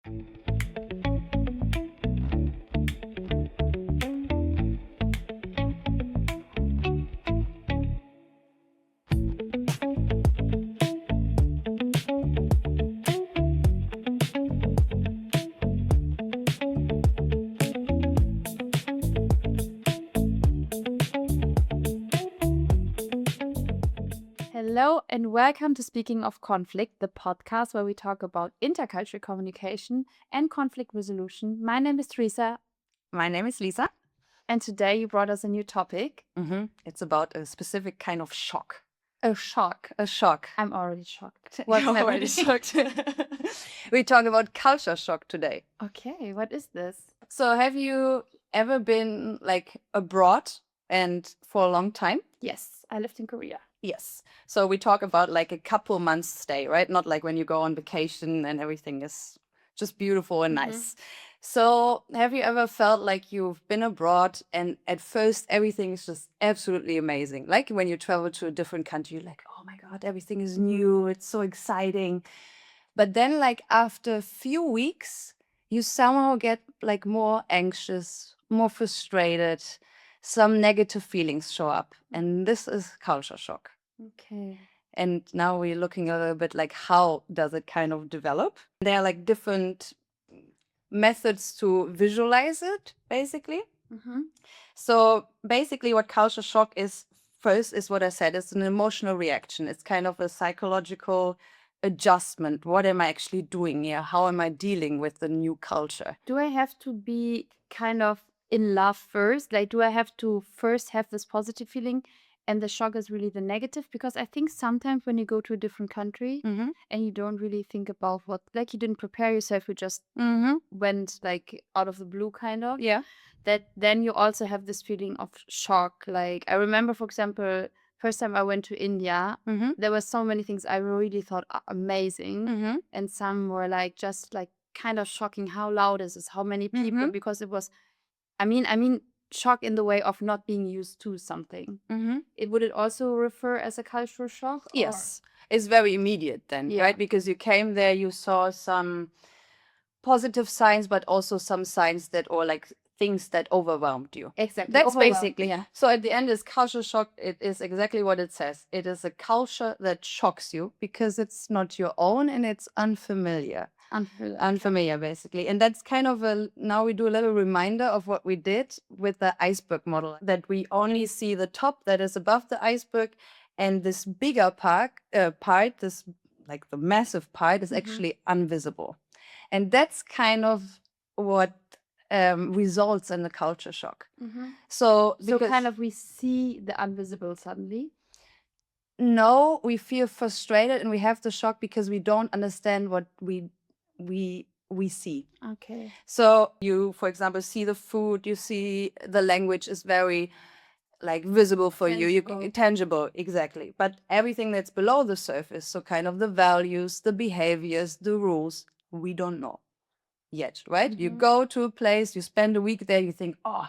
Hello and welcome to Speaking of Conflict, the podcast where we talk about intercultural communication and conflict resolution. My name is Teresa, My name is Lisa. and today you brought us a new topic. It's about a specific kind of shock. A shock. A shock. I'm already shocked. You're already shocked. We talk about culture shock today. Okay, what is this? So have you ever been like abroad and for a long time? Yes, I lived in Korea. Yes. So we talk about like a couple months stay, right? Not like when you go on vacation and everything is just beautiful and nice. So have you ever felt like you've been abroad and at first everything is just absolutely amazing? Like when you travel to a different country, you're like, oh my God, everything is new. It's so exciting. But then like after a few weeks, you somehow get like more anxious, more frustrated. Some negative feelings show up. And this is culture shock. Okay. And now we're looking a little bit like how does it kind of develop? There are like different methods to visualize it, basically. So basically what culture shock is first is what I said, it's an emotional reaction. It's kind of a psychological adjustment. What am I actually doing here? How am I dealing with the new culture? Do I have to be kind of in love first? Like, do I have to first have this positive feeling and the shock is really the negative? Because I think sometimes when you go to a different country and you don't really think about what, like, you didn't prepare yourself, you just went like out of the blue, kind of. Yeah. That then you also have this feeling of shock. Like, I remember, for example, first time I went to India, there were so many things I really thought are amazing, and some were like just like kind of shocking. How loud is this? How many people? Because it was, I mean, shock in the way of not being used to something. Would it also refer as a cultural shock? Or- Yes. It's very immediate then, Yeah. right? Because you came there, you saw some positive signs, but also some signs that, or like things that overwhelmed you. Exactly. That's Overwhelmed, basically, yeah. so at the end is culture shock. It is exactly what it says. It is a culture that shocks you because it's not your own and it's unfamiliar. Unfamiliar, basically. And that's kind of now we do a little reminder of what we did with the iceberg model, that we only see the top that is above the iceberg, and this bigger part, this like the massive part is actually invisible. And that's kind of what results in the culture shock. So, So because kind of we see the invisible suddenly. no, we feel frustrated and we have the shock because we don't understand what we see. Okay. So you, for example, see the food, you see the language is very like visible for you, tangible, exactly. But everything that's below the surface, so kind of the values, the behaviors, the rules, we don't know yet, right? You go to a place, you spend a week there, you think, oh,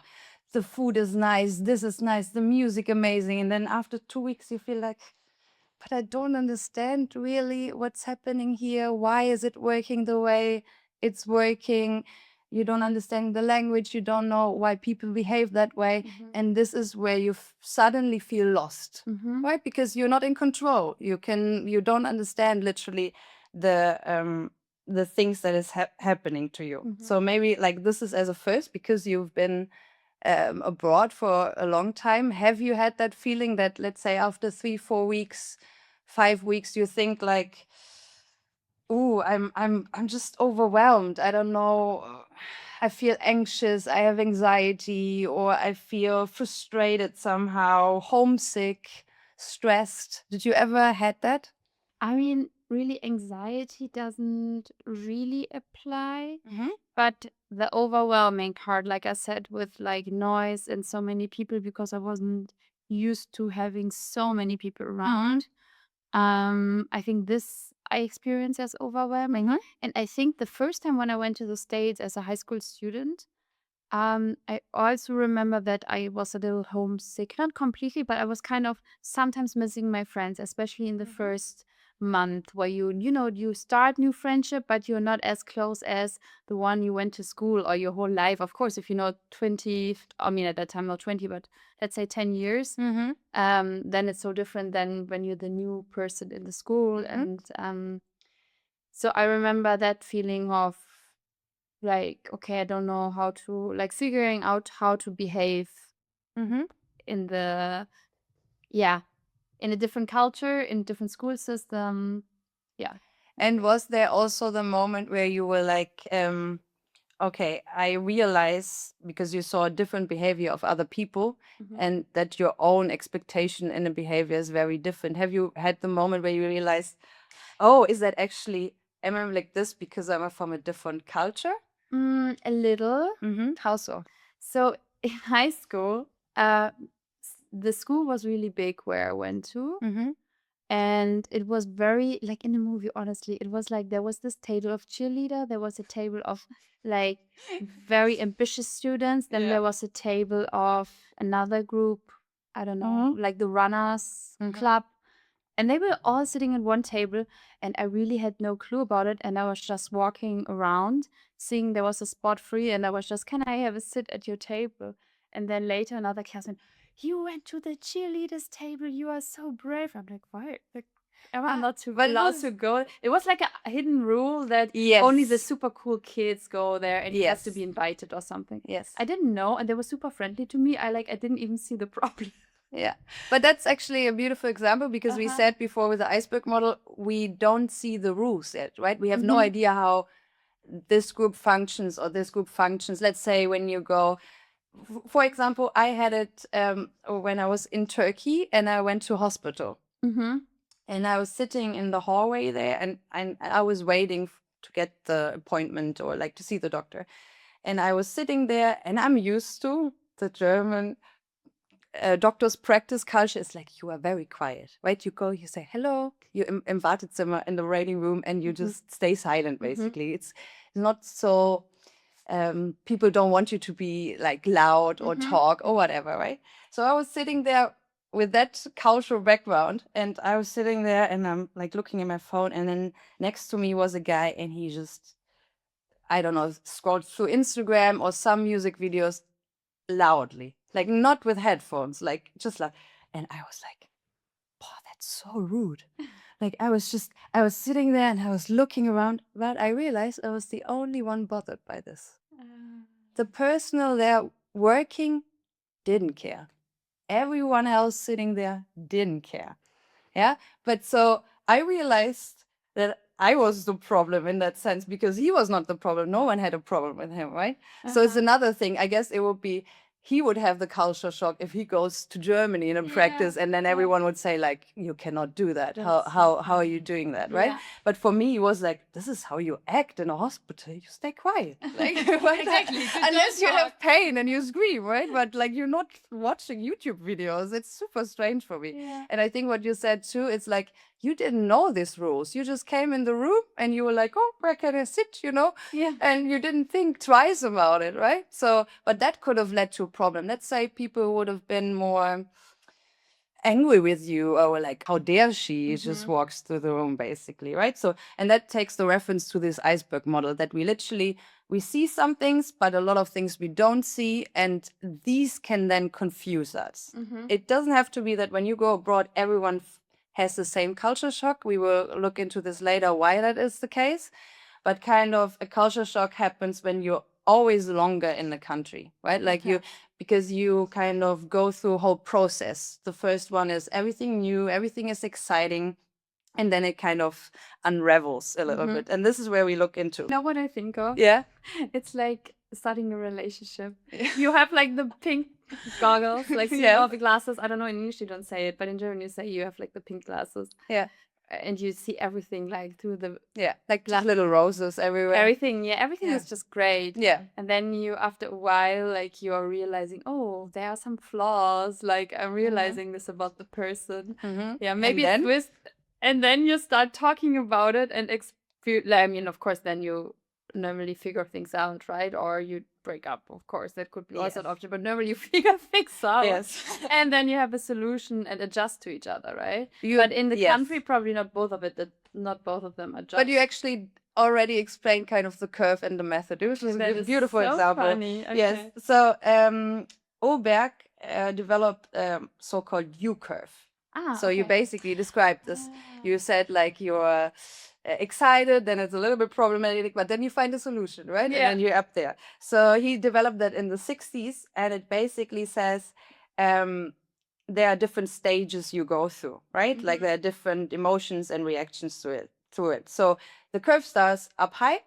the food is nice, this is nice, the music amazing. And then after 2 weeks, you feel like, but I don't understand really what's happening here. Why is it working the way it's working? You don't understand the language. You don't know why people behave that way. And this is where you suddenly feel lost, right? Because you're not in control. You don't understand literally the things that is happening to you. So maybe like this is as a first, because you've been abroad for a long time. Have you had that feeling that, let's say, after 3, 4 weeks, 5 weeks, you think like, "Ooh, I'm just overwhelmed. I don't know. I feel anxious. I have anxiety, or I feel frustrated somehow, homesick, stressed." Did you ever had that? I mean, really, anxiety doesn't really apply, but the overwhelming part, like I said, with like noise and so many people, because I wasn't used to having so many people around. I think this I experience as overwhelming. And I think the first time when I went to the States as a high school student, I also remember that I was a little homesick, not completely, but I was kind of sometimes missing my friends, especially in the first month where you start new friendship, but you're not as close as the one you went to school or your whole life. Of course, if you know 20, I mean, at that time, not 20, but let's say 10 years, then it's so different than when you're the new person in the school. And so I remember that feeling of like, okay, I don't know how to, like, figuring out how to behave in the, yeah, in a different culture, in a different school system. Yeah. And was there also the moment where you were like, okay, I realize, because you saw a different behavior of other people and that your own expectation in a behavior is very different. Have you had the moment where you realized, oh, is that actually, am I like this because I'm from a different culture? A little. How so? So in high school, the school was really big where I went to. And it was very, like in the movie, honestly, it was like there was this table of cheerleader, there was a table of like very ambitious students, then there was a table of another group, I don't know, like the runners club. And they were all sitting at one table, and I really had no clue about it. And I was just walking around, seeing there was a spot free, and I was just, can I have a sit at your table? And then later, another classmate, you went to the cheerleaders' table. You are so brave. I'm like, why? Like, am I not allowed to go? It was like a hidden rule that only the super cool kids go there, and you have to be invited or something. Yes. I didn't know, and they were super friendly to me. I didn't even see the problem. Yeah, but that's actually a beautiful example because we said before with the iceberg model, we don't see the rules yet, right? We have no idea how this group functions or this group functions. Let's say when you go, for example, I had it when I was in Turkey and I went to hospital. And I was sitting in the hallway there and I was waiting to get the appointment or like to see the doctor. And I was sitting there and I'm used to the German doctor's practice culture is like, you are very quiet, right? You go, you say hello, you im Wartezimmer in the waiting room, and you just stay silent, basically. It's not so, people don't want you to be like loud or talk or whatever, right? So I was sitting there with that cultural background, and I was sitting there and I'm like looking at my phone, and then next to me was a guy, and he just, I don't know, scrolled through Instagram or some music videos loudly, like not with headphones, like just like, and I was like, "Boah, that's so rude." Like I was sitting there and I was looking around, but I realized I was the only one bothered by this. The personnel there working didn't care. Everyone else sitting there didn't care. Yeah. But so I realized that I was the problem in that sense because he was not the problem. No one had a problem with him, right? So it's another thing. I guess it would be, he would have the culture shock if he goes to Germany in a practice and then everyone would say like, you cannot do that. How are you doing that, right? But for me, it was like, this is how you act in a hospital. You stay quiet. Like, right? Exactly. Unless you have pain and you scream, right? But like you're not watching YouTube videos. It's super strange for me. And I think what you said too, it's like you didn't know these rules. You just came in the room and you were like, oh, where can I sit, you know? Yeah. And you didn't think twice about it, right? So, but that could have led to a problem. Let's say people would have been more angry with you or like, how dare she just walks through the room, basically, right? So, and that takes the reference to this iceberg model that we literally, we see some things, but a lot of things we don't see, and these can then confuse us. It doesn't have to be that when you go abroad, everyone has the same culture shock. We will look into this later, why that is the case. But kind of a culture shock happens when you're always longer in the country, right? Like because you kind of go through a whole process. The first one is everything new, everything is exciting, and then it kind of unravels a little bit. And this is where we look into. You know what I think of? Yeah. It's like starting a relationship. You have like the pink goggles, like Yeah. all the glasses. I don't know, in English you don't say it, but in German you say you have like the pink glasses. Yeah. And you see everything like through the like just little roses everywhere. everything is just great. Yeah. And then you, after a while, like you are realizing, oh, there are some flaws. Like I'm realizing this about the person. Yeah, maybe And it's twist. And then you start talking about it and I mean, of course, then you normally figure things out, right? Or you break up, of course. That could be also an Yes. option, but normally you figure things out. Yes. And then you have a solution and adjust to each other, right? You- But in the yes. country, probably not both of it, that not both of them adjust. But you actually already explained kind of the curve and the method, which was That a is beautiful so example. funny. Yes. Okay. So Oberg developed so-called U-curve. So you okay. basically described this. You said like you're excited, then it's a little bit problematic, but then you find a solution, right? Yeah. And then you're up there. So he developed that in the 60s, and it basically says there are different stages you go through, right? Like there are different emotions and reactions to it. So the curve starts up high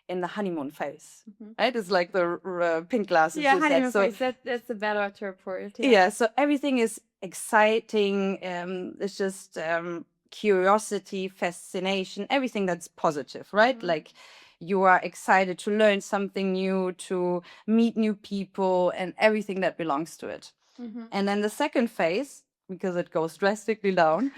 in the honeymoon phase, right? It's like the pink glasses. Yeah, you said. honeymoon So phase. That's a better term for it. yeah, so everything is exciting. It's just curiosity, fascination, everything that's positive, right? Like you are excited to learn something new, to meet new people, and everything that belongs to it. And then the second phase, because it goes drastically down,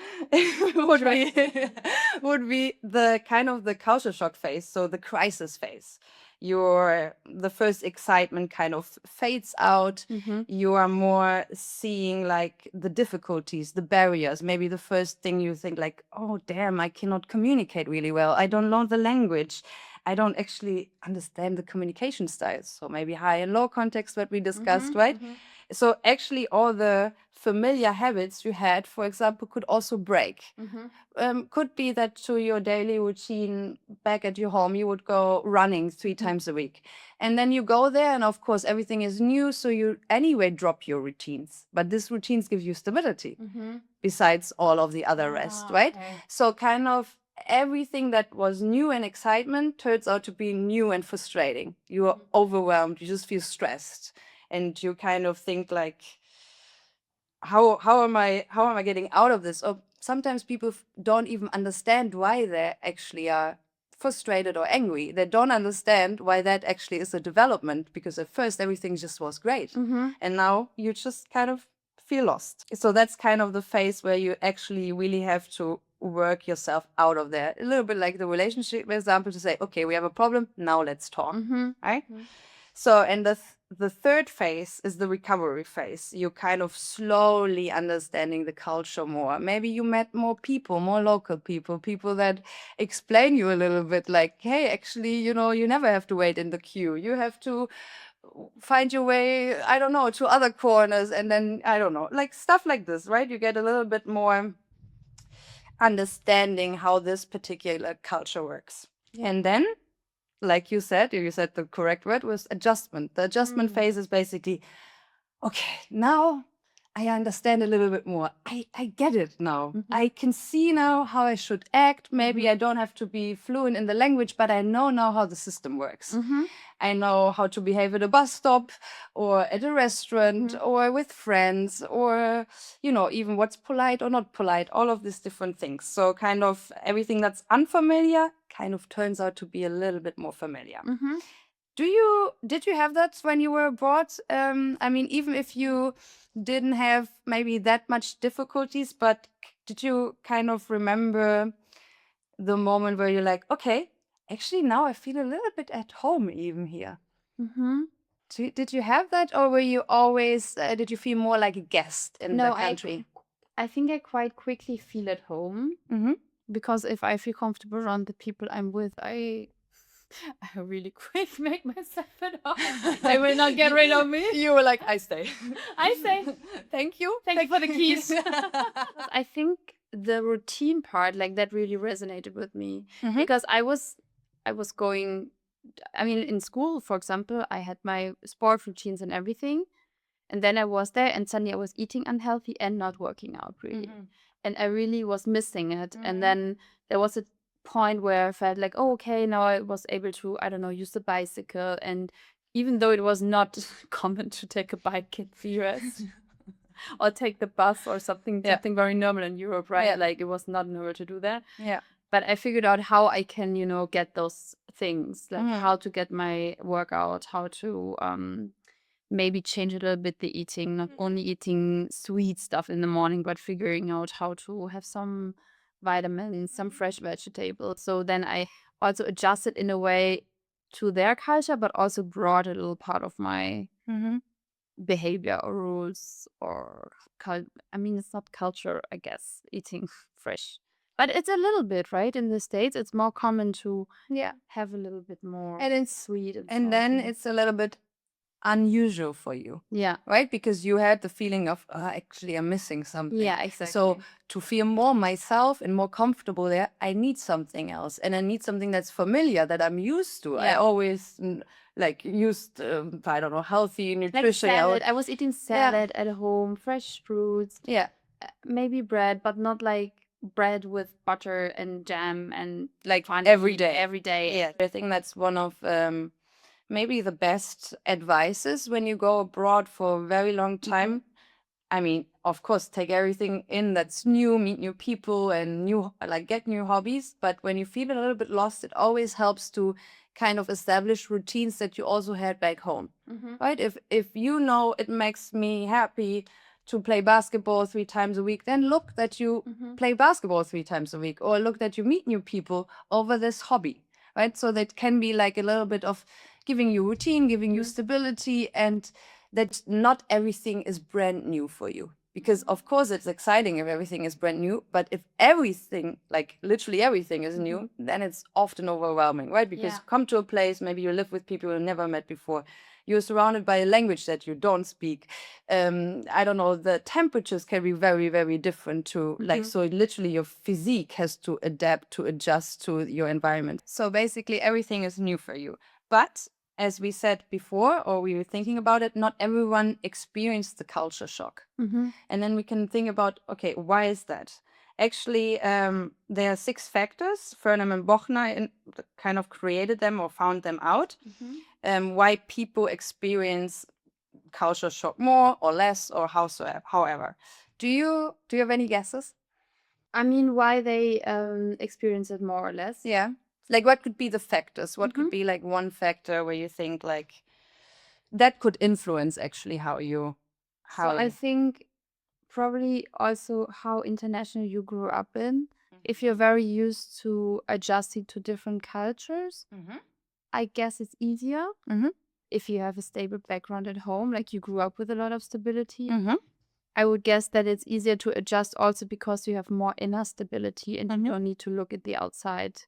would be the kind of the culture shock phase, so the crisis phase. The first excitement kind of fades out. You are more seeing like the difficulties, the barriers. Maybe the first thing you think like, oh damn, I cannot communicate really well. I don't know the language. I don't actually understand the communication styles. So maybe high and low context that we discussed, right? So actually all the familiar habits you had, for example, could also break. Could be that to your daily routine back at your home, you would go running 3 times a week. And then you go there, and of course, everything is new. So you anyway drop your routines. But these routines give you stability besides all of the other rest, right? Okay. So kind of everything that was new and excitement turns out to be new and frustrating. You are overwhelmed. You just feel stressed. And you kind of think like, how am I getting out of this? Or sometimes people don't even understand why they actually are frustrated or angry. They don't understand why that actually is a development, because at first everything just was great. And now you just kind of feel lost. So that's kind of the phase where you actually really have to work yourself out of there. A little bit like the relationship example, to say, okay, we have a problem, now let's talk. Right? So, and the third phase is the recovery phase. You're kind of slowly understanding the culture more. Maybe you met more people, more local people, people that explain you a little bit like, hey, actually, you never have to wait in the queue. You have to find your way, I don't know, to other corners. And then, I don't know, like stuff like this, right? You get a little bit more understanding how this particular culture works. And then, like you said the correct word was adjustment. The adjustment phase is basically, okay, now I understand a little bit more. I get it now. I can see now how I should act. Maybe I don't have to be fluent in the language, but I know now how the system works. I know how to behave at a bus stop or at a restaurant or with friends, or, even what's polite or not polite, all of these different things. So kind of everything that's unfamiliar kind of turns out to be a little bit more familiar. Did you have that when you were abroad? I mean, even if you didn't have maybe that much difficulties, but did you kind of remember the moment where you're like, okay, actually now I feel a little bit at home even here? Did you have that, or were you always, did you feel more like a guest in the country? I think I quite quickly feel at home, because if I feel comfortable around the people I'm with, I really quick make myself at home. They will not get rid of me. You were like, I stay. I say, Thank you. thank you for the keys. I think the routine part, like that, really resonated with me, because I was going. I mean, in school, for example, I had my sport routines and everything, and then I was there, and suddenly I was eating unhealthy and not working out really, and I really was missing it. And then there was a point where I felt like, oh, okay, now I was able to, I don't know, use the bicycle, and even though it was not common to take a bike in the US or take the bus or something very normal in Europe, right? Like it was not normal to do that. Yeah. But I figured out how I can, get those things, like how to get my workout, how to maybe change a little bit the eating, not only eating sweet stuff in the morning, but figuring out how to have some vitamins, some fresh vegetables. So then I also adjusted in a way to their culture, but also brought a little part of my behavior or rules or I mean, it's not culture, I guess, eating fresh. But it's a little bit, right? In the States, it's more common to have a little bit more And it's sweet and then it's a little bit unusual for you. Yeah. Right? Because you had the feeling of, actually, I'm missing something. Yeah, exactly. So to feel more myself and more comfortable there, I need something else. And I need something that's familiar, that I'm used to. I Yeah. always used, I don't know, healthy Like nutrition. salad. I was eating salad at home, fresh fruits, Yeah. maybe bread, but not like bread with butter and jam and Like funny every day. Every day. Yeah. I think that's one of maybe the best advices when you go abroad for a very long time. I mean, of course, take everything in that's new, meet new people and get new hobbies. But when you feel a little bit lost, it always helps to kind of establish routines that you also had back home, right? If you know it makes me happy to play basketball 3 times a week, then look that you play basketball 3 times a week, or look that you meet new people over this hobby, right? So that can be like a little bit of giving you routine, giving you stability, and that not everything is brand new for you. Because of course it's exciting if everything is brand new, but if everything, like literally everything is new, then it's often overwhelming, right? Because you come to a place, maybe you live with people you never met before. You're surrounded by a language that you don't speak. I don't know, the temperatures can be very, very different too. So literally your physique has to adapt, to adjust to your environment. So basically everything is new for you. But as we said before, or we were thinking about it, not everyone experienced the culture shock. And then we can think about, okay, why is that? Actually, there are 6 factors. Fernham and Bochner kind of created them or found them out. Why people experience culture shock more or less or however. Do you have any guesses? I mean, why they experience it more or less? Yeah. Like, what could be the factors? What could be like one factor where you think like that could influence actually how you So I think probably also how international you grew up in. If you're very used to adjusting to different cultures, I guess it's easier. If you have a stable background at home, like you grew up with a lot of stability, I would guess that it's easier to adjust also because you have more inner stability and you don't need to look at the outside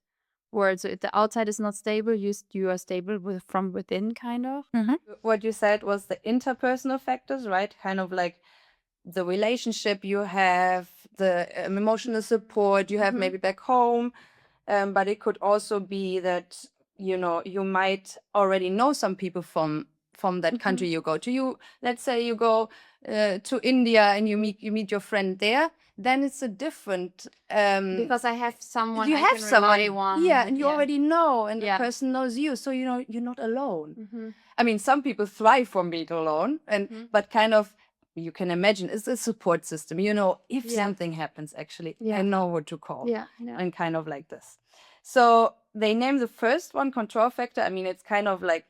world. So if the outside is not stable, you are stable from within, kind of. What you said was the interpersonal factors, right? Kind of like the relationship you have, the emotional support you have maybe back home. But it could also be that, you might already know some people from that country you go to. Let's say you go to India and you meet your friend there, then it's a different Because I have someone you I have can someone rely on. yeah, and you already know, and the Yeah. person knows you, so you're not alone. I mean, some people thrive from being alone, but kind of you can imagine it's a support system. If something happens, actually, I know what to call. Yeah. And kind of like this. So they name the first one control factor. I mean, it's kind of like,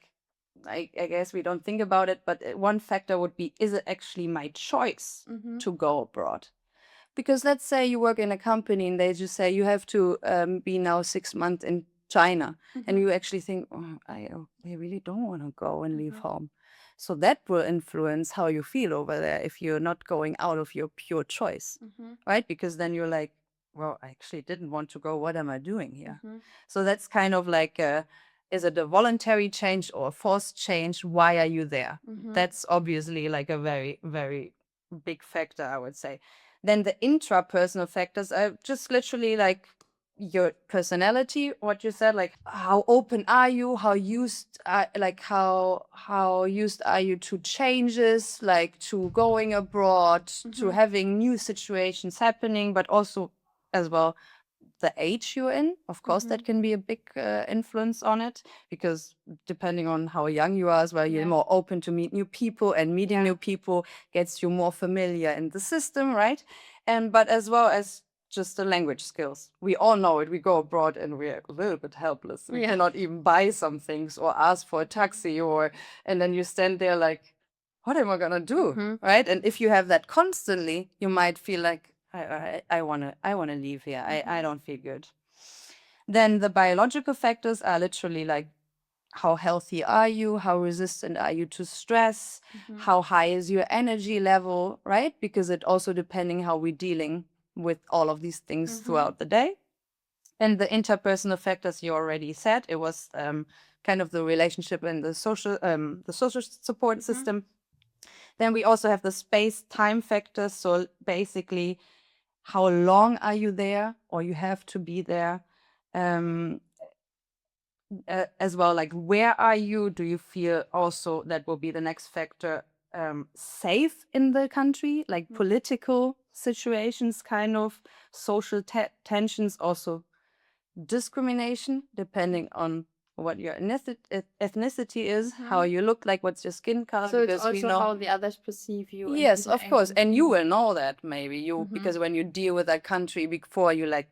I guess we don't think about it, but one factor would be, is it actually my choice to go abroad? Because let's say you work in a company and they just say you have to be now 6 months in China, and you actually think, I really don't want to go and leave home. So that will influence how you feel over there if you're not going out of your pure choice, right? Because then you're like, well, I actually didn't want to go. What am I doing here? So that's kind of like, is it a voluntary change or a forced change? Why are you there? That's obviously like a very, very big factor, I would say. Then the intrapersonal factors are just literally like your personality, what you said, like how open are you, how used are you to changes, like to going abroad, to having new situations happening, but also as well the age you're in. Of course, that can be a big influence on it, because depending on how young you are as well, you're more open to meet new people, and meeting new people gets you more familiar in the system, right? But as well as just the language skills. We all know it. We go abroad and we're a little bit helpless. We cannot even buy some things or ask for a taxi, and then you stand there like, what am I gonna do, right? And if you have that constantly, you might feel like, I wanna leave here. I don't feel good. Then the biological factors are literally like how healthy are you? How resistant are you to stress? How high is your energy level, right? Because it also depending how we're dealing with all of these things throughout the day. And the interpersonal factors you already said, it was kind of the relationship and the social support system. Then we also have the space-time factors. So basically, how long are you there, or you have to be there? As well, like where are you? Do you feel also that will be the next factor, safe in the country, like political situations, kind of social tensions, also discrimination depending on what your ethnicity is, how you look like, what's your skin color. So it's Because we also know, how the others perceive you and yes, of course, interact. and you will know that maybe you because when you deal with that country before, you like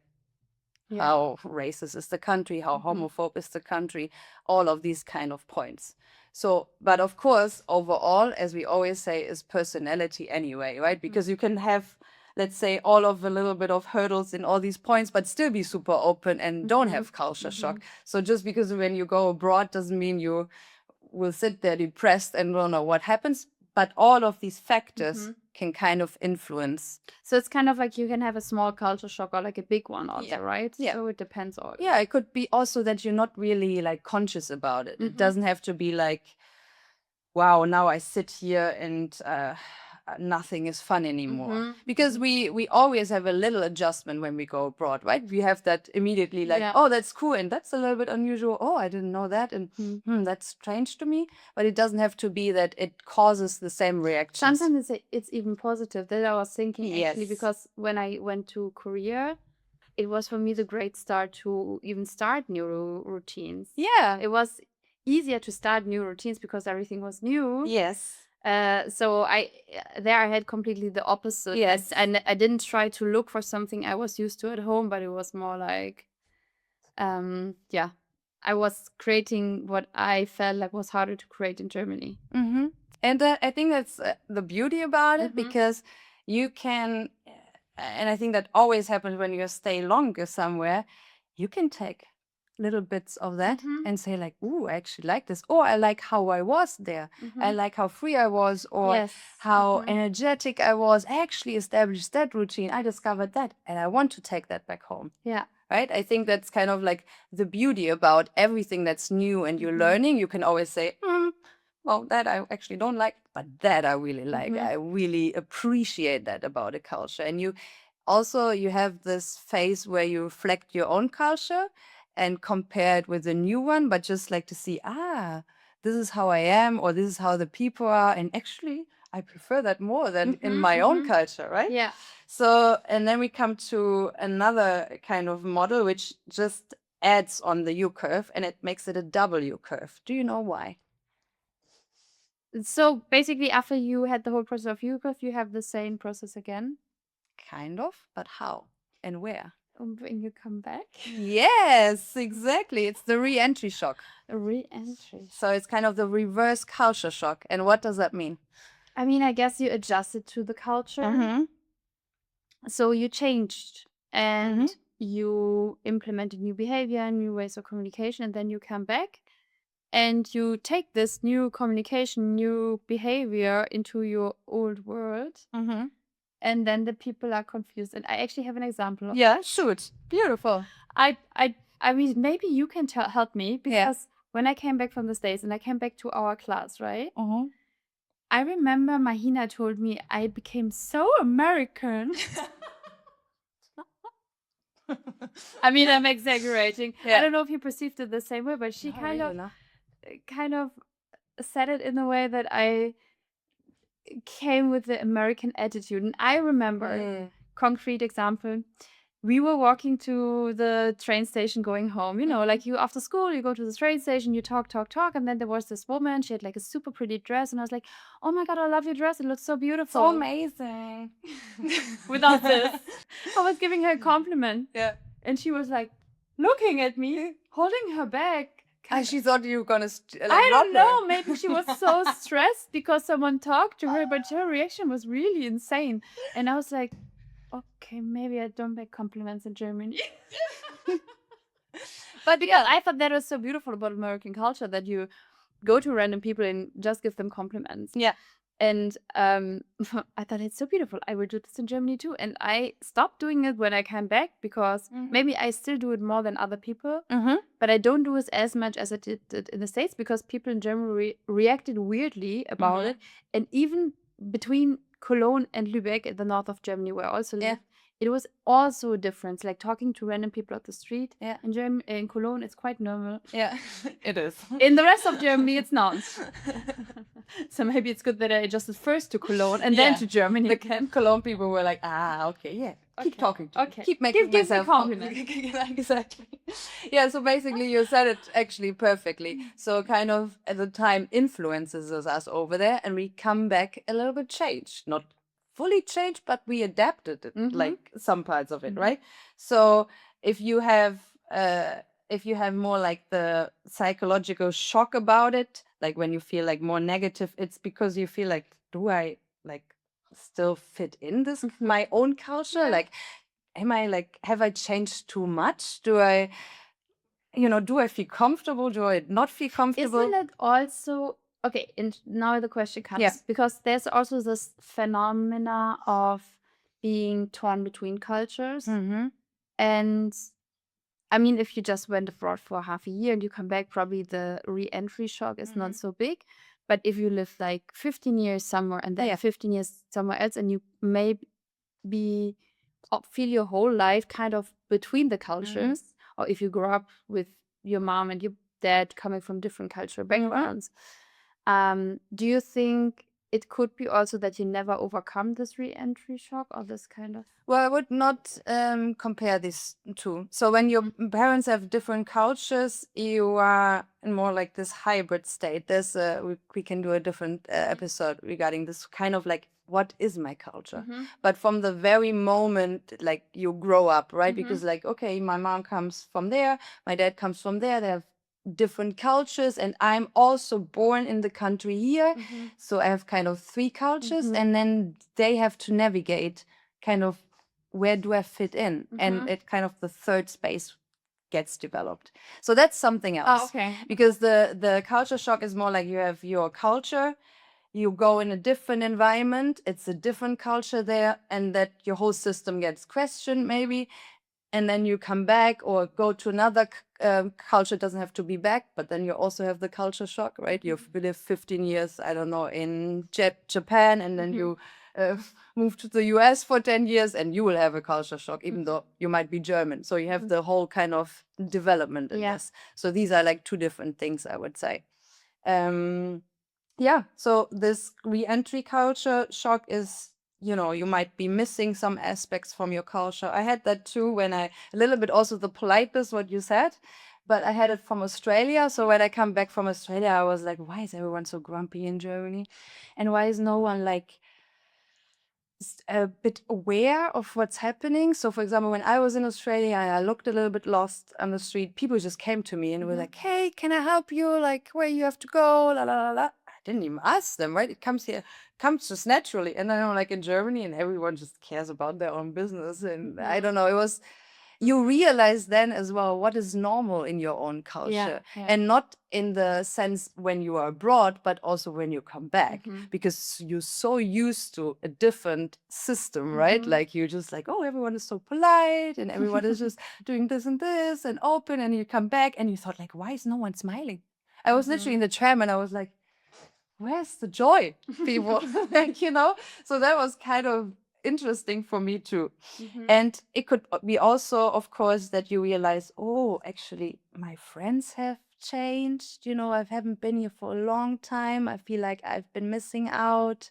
Yeah. how racist is the country, how homophobic is the country, all of these kind of points. So, but of course, overall, as we always say, is personality anyway, right? Because you can have, let's say, all of a little bit of hurdles in all these points, but still be super open and don't have culture shock. So just because when you go abroad doesn't mean you will sit there depressed and don't know what happens. But all of these factors can kind of influence. So it's kind of like you can have a small culture shock or like a big one also, Yeah. right? Yeah. So it depends on. Yeah, it could be also that you're not really like conscious about it. It doesn't have to be like, wow, now I sit here and nothing is fun anymore. Because we always have a little adjustment when we go abroad, right? We have that immediately like, oh, that's cool and that's a little bit unusual. Oh, I didn't know that and that's strange to me. But it doesn't have to be that it causes the same reactions. Sometimes it's even positive. That I was thinking actually, Yes. because when I went to Korea, it was for me the great start to even start new routines. Yeah. It was easier to start new routines because everything was new. Yes. So I had completely the opposite. Yes. And I didn't try to look for something I was used to at home, but it was more like, yeah, I was creating what I felt like was harder to create in Germany. And I think that's the beauty about it, because you can, and I think that always happens when you stay longer somewhere, you can take little bits of that and say like, ooh, I actually like this, or I like how I was there. I like how free I was, or how energetic I was. I actually established that routine. I discovered that, and I want to take that back home. Yeah. Right? I think that's kind of like the beauty about everything that's new and you're learning. You can always say, well, that I actually don't like, but that I really like. I really appreciate that about a culture. And you have this phase where you reflect your own culture and compare it with a new one, but just like to see, this is how I am, or this is how the people are. And actually, I prefer that more than in my own culture, right? Yeah. So, and then we come to another kind of model, which just adds on the U curve and it makes it a W curve. Do you know why? So basically, after you had the whole process of U curve, you have the same process again? Kind of, but how and where? When you come back? Yes, exactly. It's the re-entry shock. A re-entry. So it's kind of the reverse culture shock. And what does that mean? I mean, I guess you adjusted to the culture. So you changed and you implemented new behavior, new ways of communication, and then you come back and you take this new communication, new behavior into your old world. And then the people are confused. And I actually have an example. Yeah, shoot. Beautiful. I mean, maybe you can help me, because when I came back from the States and I came back to our class, right? I remember Mahina told me I became so American. I mean, I'm exaggerating. I don't know if you perceived it the same way, but she kind of said it in a way that I came with the American attitude. And I remember, concrete example, we were walking to the train station going home, you know, like you after school, you go to the train station, you talk, and then there was this woman, she had like a super pretty dress, and I was like, oh my God, I love your dress, it looks so beautiful. So amazing. Without this, I was giving her a compliment. Yeah. And she was like looking at me, holding her back. She thought you were gonna. I don't know. Maybe she was so stressed because someone talked to her, but her reaction was really insane. And I was like, okay, maybe I don't make compliments in Germany. But because I thought that was so beautiful about American culture, that you go to random people and just give them compliments. Yeah. And I thought it's so beautiful. I will do this in Germany too. And I stopped doing it when I came back, because maybe I still do it more than other people, but I don't do it as much as I did it in the States, because people in Germany reacted weirdly about it. And even between Cologne and Lübeck in the north of Germany, where I also live, it was also a difference. Like talking to random people at the street. In Cologne, it's quite normal. Yeah, it is. In the rest of Germany, it's not. So maybe it's good that I adjusted first to Cologne and then to Germany again. Cologne people were like, okay, yeah, keep talking to me. Keep making give me myself compliments. Exactly. Yeah, so basically you said it actually perfectly. So kind of at the time influences us over there, and we come back a little bit changed. Not fully changed, but we adapted it, like some parts of it, right? So if you have more like the psychological shock about it, like when you feel like more negative, it's because you feel like, do I like still fit in this my own culture? Like, am I like, have I changed too much? Do I feel comfortable? Do I not feel comfortable? Isn't it also okay? And now the question comes, because there's also this phenomena of being torn between cultures. And I mean, if you just went abroad for half a year and you come back, probably the re-entry shock is not so big. But if you live like 15 years somewhere and then 15 years somewhere else, and you may feel your whole life kind of between the cultures, or if you grow up with your mom and your dad coming from different cultural backgrounds, do you think it could be also that you never overcome this re-entry shock, or this kind of? Well, I would not compare these two. So when your parents have different cultures, you are in more like this hybrid state. There's we can do a different episode regarding this kind of like, what is my culture? But from the very moment like you grow up, right? Because like, okay, my mom comes from there, my dad comes from there, they have different cultures, and I'm also born in the country here, so I have kind of three cultures, and then they have to navigate kind of, where do I fit in? And it kind of, the third space gets developed. So that's something else. Because the culture shock is more like, you have your culture, you go in a different environment, it's a different culture there, and that your whole system gets questioned maybe. And then you come back or go to another culture. It doesn't have to be back, but then you also have the culture shock, right? You've lived 15 years, I don't know, in Japan, and then you move to the US for 10 years, and you will have a culture shock, even though you might be German. So you have the whole kind of development in this. So these are like two different things, I would say. So this re-entry culture shock is, you might be missing some aspects from your culture. I had that too, when a little bit also the politeness, what you said, but I had it from Australia. So when I come back from Australia, I was like, why is everyone so grumpy in Germany? And why is no one like a bit aware of what's happening? So for example, when I was in Australia and I looked a little bit lost on the street, people just came to me and were like, hey, can I help you? Like, where you have to go? La la la la. I didn't even ask them, right? It comes just naturally. And I'm like in Germany, and everyone just cares about their own business. And I don't know, you realize then as well what is normal in your own culture, and not in the sense when you are abroad, but also when you come back, because you're so used to a different system, right? Like, you're just like, oh, everyone is so polite and everyone is just doing this and this and open, and you come back and you thought like, why is no one smiling? I was literally in the tram and I was like, where's the joy, people? Like, so that was kind of interesting for me too. And it could be also, of course, that you realize, oh, actually my friends have changed, I haven't been here for a long time, I feel like I've been missing out.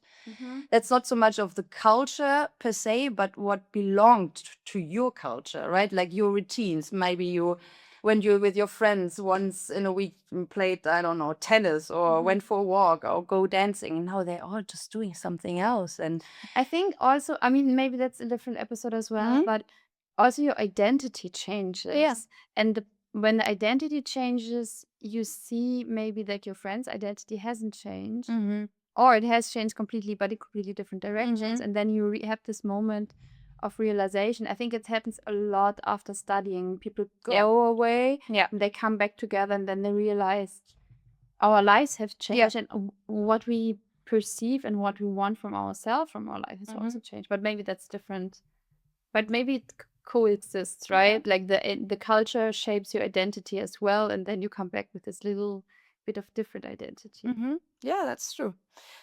That's not so much of the culture per se, but what belonged to your culture, right? Like your routines. Maybe when you're with your friends once in a week, played, I don't know, tennis, or went for a walk, or go dancing, and now they're all just doing something else. And I think also, I mean, maybe that's a different episode as well, but also your identity changes. And when the identity changes, you see maybe that your friend's identity hasn't changed, or it has changed completely, but in completely different directions. And then you have this moment of realization. I think it happens a lot after studying. People go away, and they come back together, and then they realize our lives have changed, and what we perceive and what we want from ourselves, from our life, has also changed. But maybe that's different. But maybe it coexists, right? Like the culture shapes your identity as well, and then you come back with this little bit of different identity. Yeah, that's true.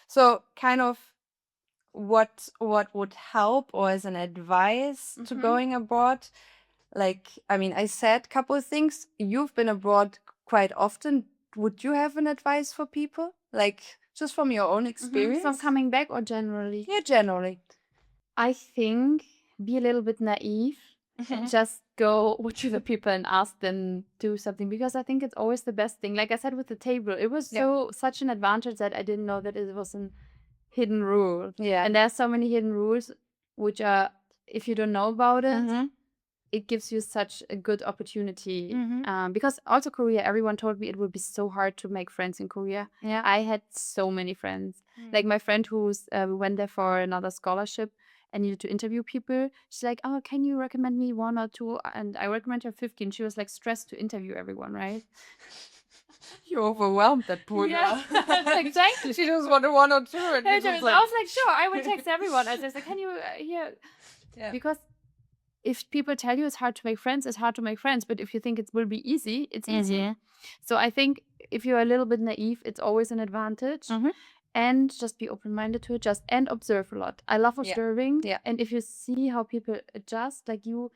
So kind of what would help, or as an advice to going abroad, like, I mean, I said a couple of things. You've been abroad quite often. Would you have an advice for people, like just from your own experience? From coming back or generally? Yeah, generally. I think be a little bit naive. Just go to the people and ask them do something, because I think it's always the best thing. Like I said with the table, it was such an advantage that I didn't know that it was an hidden rule. Yeah. And there's so many hidden rules which are, if you don't know about it, it gives you such a good opportunity. Because also Korea, everyone told me it would be so hard to make friends in Korea. Yeah. I had so many friends. Like my friend who's went there for another scholarship and needed to interview people. She's like, oh, can you recommend me one or two? And I recommend her 15. She was like stressed to interview everyone, right? You overwhelmed that poor girl. Exactly. She just wanted one or two. And I was like, sure, I will text everyone. I was like, can you here? Yeah. Because if people tell you it's hard to make friends, it's hard to make friends. But if you think it will be easy, it's easy. So I think if you're a little bit naive, it's always an advantage. And just be open-minded to adjust and observe a lot. I love observing. Yeah. And if you see how people adjust, like you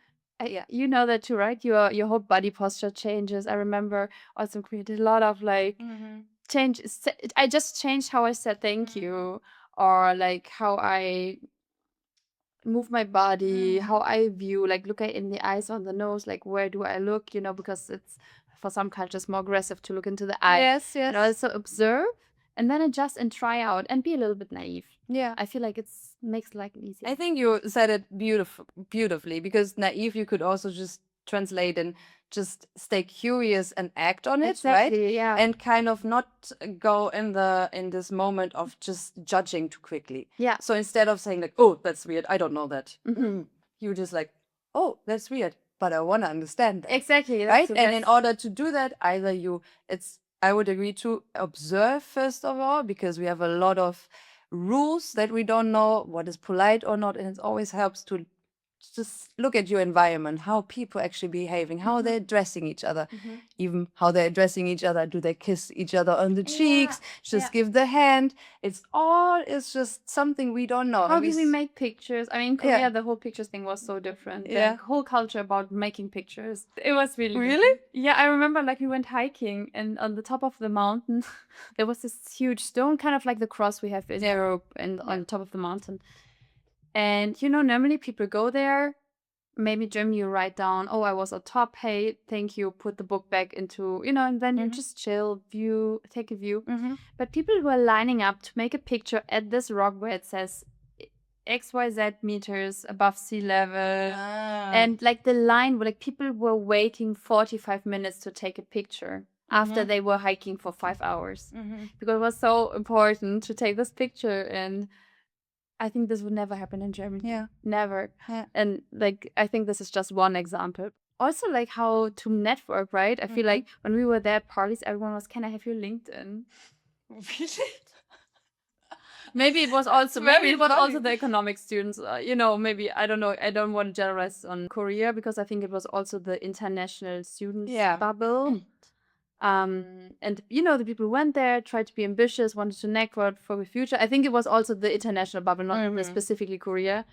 know that too, right? Your whole body posture changes. I remember also created a lot of like changes. I just changed how I said thank you, or like how I move my body, how I view, like look at in the eyes, on the nose, like where do I look, because it's for some cultures more aggressive to look into the eye. Yes. And also observe and then adjust and try out and be a little bit naive. Yeah. I feel like it makes life easier. I think you said it beautifully, because naive you could also just translate and just stay curious and act on it, Exactly, right? yeah. And kind of not go in this moment of just judging too quickly. Yeah. So instead of saying like, oh, that's weird, I don't know that, you just like, oh, that's weird, but I want to understand that. Exactly. Right? And in order to do that, either I would agree to observe first of all, because we have a lot of rules that we don't know what is polite or not, and it always helps to just look at your environment, how people actually behaving, how they're addressing each other, even how they're addressing each other. Do they kiss each other on the cheeks? Just give the hand. It's just something we don't know. How do we make pictures? I mean, Korea, the whole pictures thing was so different. The whole culture about making pictures. It was really different. Yeah, I remember like we went hiking, and on the top of the mountain, there was this huge stone, kind of like the cross we have in Europe, and on top of the mountain. And, normally people go there, maybe Germany, you write down, oh, I was on top, hey, thank you, put the book back into, and then you just chill, take a view. But people were lining up to make a picture at this rock where it says XYZ meters above sea level. And like the line, like people were waiting 45 minutes to take a picture after they were hiking for 5 hours. Because it was so important to take this picture, and I think this would never happen in Germany. Yeah. Never. Yeah. And like, I think this is just one example. Also, like how to network, right? I feel like when we were there at parties, everyone was, can I have your LinkedIn? Really? Maybe it was also the economic students, maybe, I don't know. I don't want to generalize on Korea, because I think it was also the international students bubble. And the people who went there, tried to be ambitious, wanted to network for the future. I think it was also the international bubble, not specifically Korea.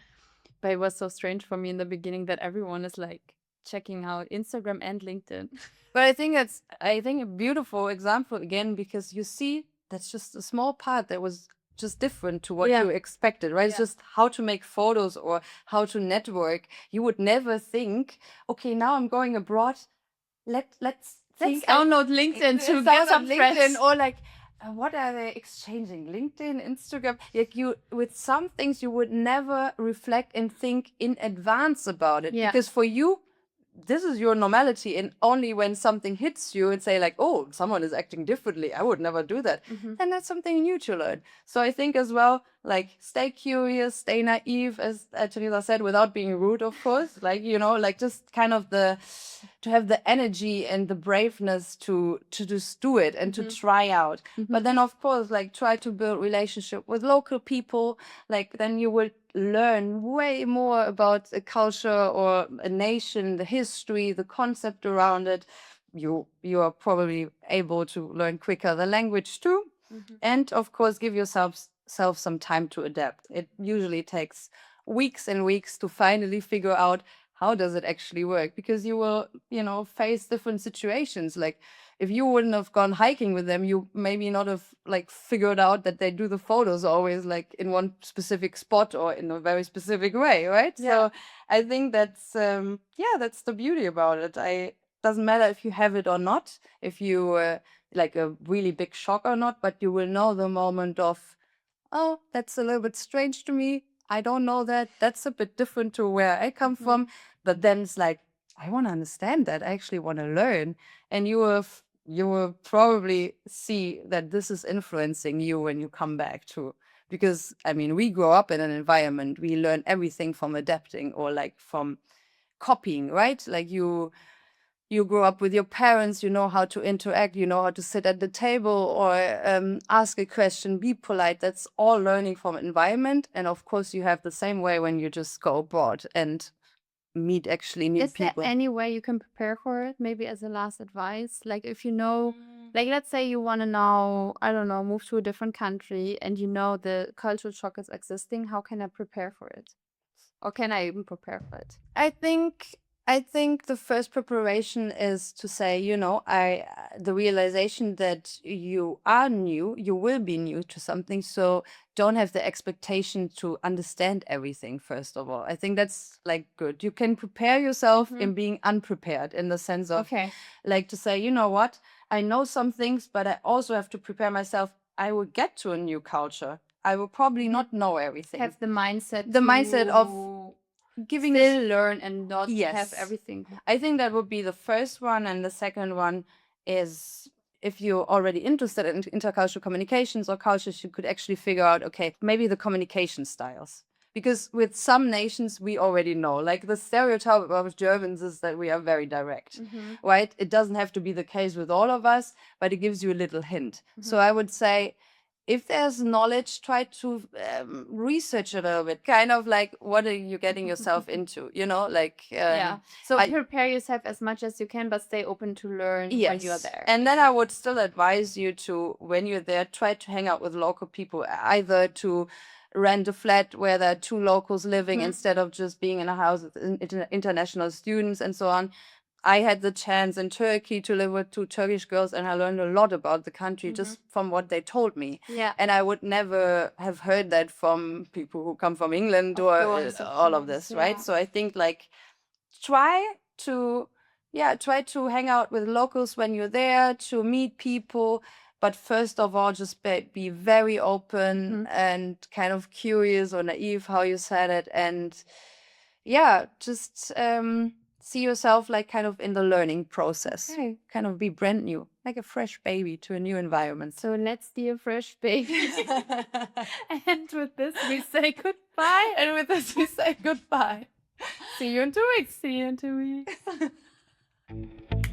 But it was so strange for me in the beginning that everyone is like checking out Instagram and LinkedIn. But I think a beautiful example again, because you see that's just a small part that was just different to what you expected, right? It's just how to make photos or how to network. You would never think, okay, now I'm going abroad. Let's download LinkedIn to get some friends. Or like, what are they exchanging? LinkedIn, Instagram? Like with some things you would never reflect and think in advance about it, because for you, this is your normality, and only when something hits you and say like, oh, someone is acting differently, I would never do that, then that's something new to learn. So I think as well, like, stay curious, stay naive, as Teresa said, without being rude, of course, like, you know, like, just kind of to have the energy and the braveness to just do it and to try out. But then, of course, like, try to build relationship with local people. Like, then you will learn way more about a culture or a nation, the history, the concept around it. You are probably able to learn quicker the language too. And of course, give yourself some time to adapt. It usually takes weeks and weeks to finally figure out how does it actually work, because you will, you know, face different situations. Like, if you wouldn't have gone hiking with them, you maybe not have like figured out that they do the photos always like in one specific spot or in a very specific way, right? Yeah. So I think that's that's the beauty about it. Doesn't matter if you have it or not, if you like a really big shock or not, but you will know the moment of, oh, that's a little bit strange to me. I don't know that. That's a bit different to where I come from. But then it's like, I want to understand that. I actually want to learn. And you will probably see that this is influencing you when you come back too. Because I mean, we grow up in an environment, we learn everything from adapting or like from copying, right? Like you grow up with your parents, you know how to interact, you know how to sit at the table or ask a question, be polite. That's all learning from environment. And of course, you have the same way when you just go abroad and meet actually new Is there people. any way you can prepare for it? Maybe as a last advice, like if you know, like let's say you want to now, I don't know, move to a different country and you know the cultural shock is existing. How can I prepare for it? Or can I even prepare for it? I think the first preparation is to say, you know, the realization that you are new, you will be new to something, so don't have the expectation to understand everything first of all. I think that's like good. You can prepare yourself in being unprepared, in the sense of like to say, you know what, I know some things, but I also have to prepare myself. I will get to a new culture. I will probably not know everything. Have the mindset of giving still learn and not have Yes. everything. I think that would be the first one. And the second one is, if you're already interested in intercultural communications or cultures, you could actually figure out, okay, maybe the communication styles. Because with some nations, we already know, like the stereotype of Germans is that we are very direct, right? It doesn't have to be the case with all of us, but it gives you a little hint. So I would say, if there's knowledge, try to research a little bit, kind of like, what are you getting yourself into, you know, like So prepare yourself as much as you can, but stay open to learn when you're there. And then I would still advise you to, when you're there, try to hang out with local people, either to rent a flat where there are two locals living instead of just being in a house with international students and so on. I had the chance in Turkey to live with two Turkish girls, and I learned a lot about the country just from what they told me. Yeah. And I would never have heard that from people who come from England or all of this, right? So I think like try to hang out with locals when you're there, to meet people. But first of all, just be very open and kind of curious or naive, how you said it. And yeah, just see yourself like kind of in the learning process. Okay. Kind of be brand new, like a fresh baby to a new environment. So let's be a fresh baby. And with this, we say goodbye. And with this, we say goodbye. See you in 2 weeks. See you in 2 weeks.